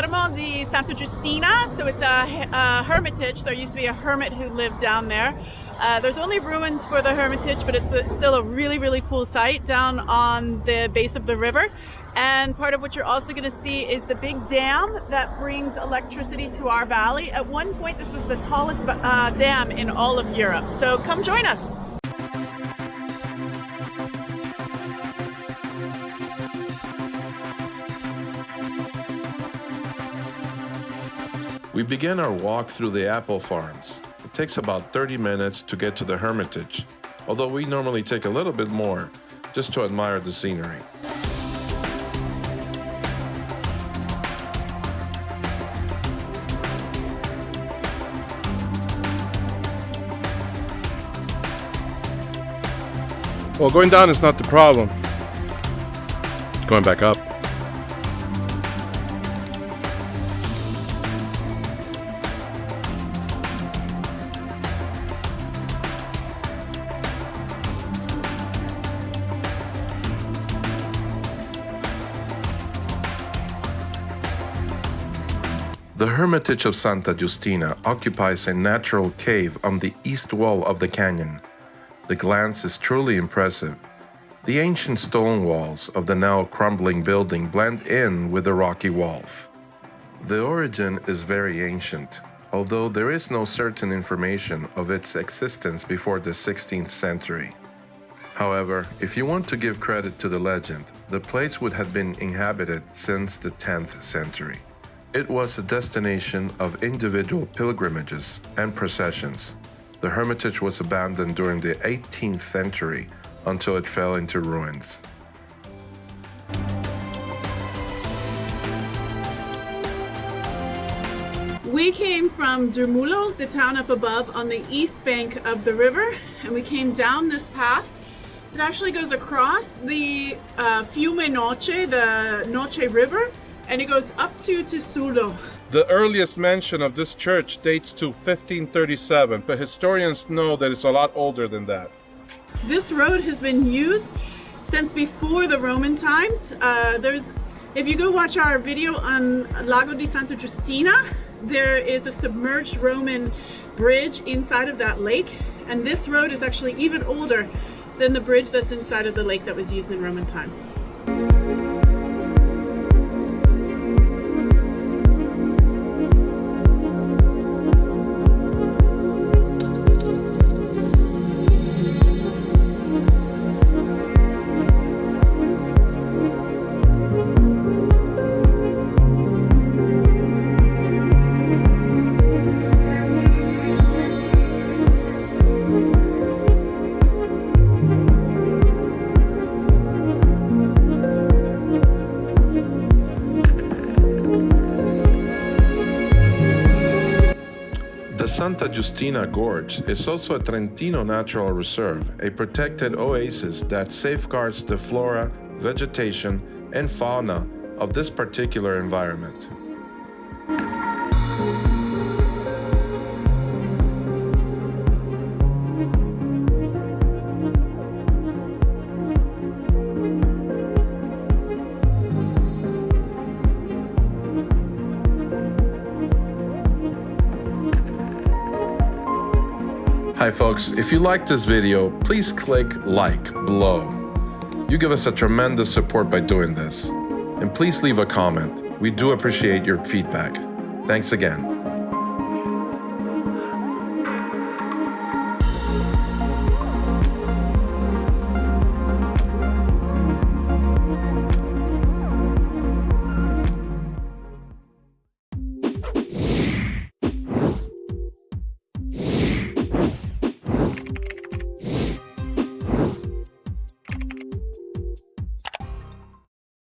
Eremo di Santa Giustina, so it's a hermitage. There used to be a hermit who lived down there. There's only ruins for the hermitage, but it's still a really, really cool site down on the base of the river. And part of what you're also going to see is the big dam that brings electricity to our valley. At one point, this was the tallest dam in all of Europe. So come join us. We begin our walk through the apple farms. It takes about 30 minutes to get to the hermitage, although we normally take a little bit more just to admire the scenery. Well, going down is not the problem. It's going back up. The Hermitage of Santa Giustina occupies a natural cave on the east wall of the canyon. The glance is truly impressive. The ancient stone walls of the now crumbling building blend in with the rocky walls. The origin is very ancient, although there is no certain information of its existence before the 16th century. However, if you want to give credit to the legend, the place would have been inhabited since the 10th century. It was a destination of individual pilgrimages and processions. The hermitage was abandoned during the 18th century until it fell into ruins. We came from Dermulo, the town up above on the east bank of the river, and we came down this path. It actually goes across the Fiume Noce, the Noce River, and it goes up to Secondo. The earliest mention of this church dates to 1537, but historians know that it's a lot older than that. This road has been used since before the Roman times. If you go watch our video on Lago di Santa Giustina, there is a submerged Roman bridge inside of that lake, and this road is actually even older than the bridge that's inside of the lake that was used in Roman times. The Santa Giustina Gorge is also a Trentino Natural Reserve, a protected oasis that safeguards the flora, vegetation, and fauna of this particular environment. Hi folks, if you liked this video, please click like below. You give us a tremendous support by doing this. And please leave a comment. We do appreciate your feedback. Thanks again.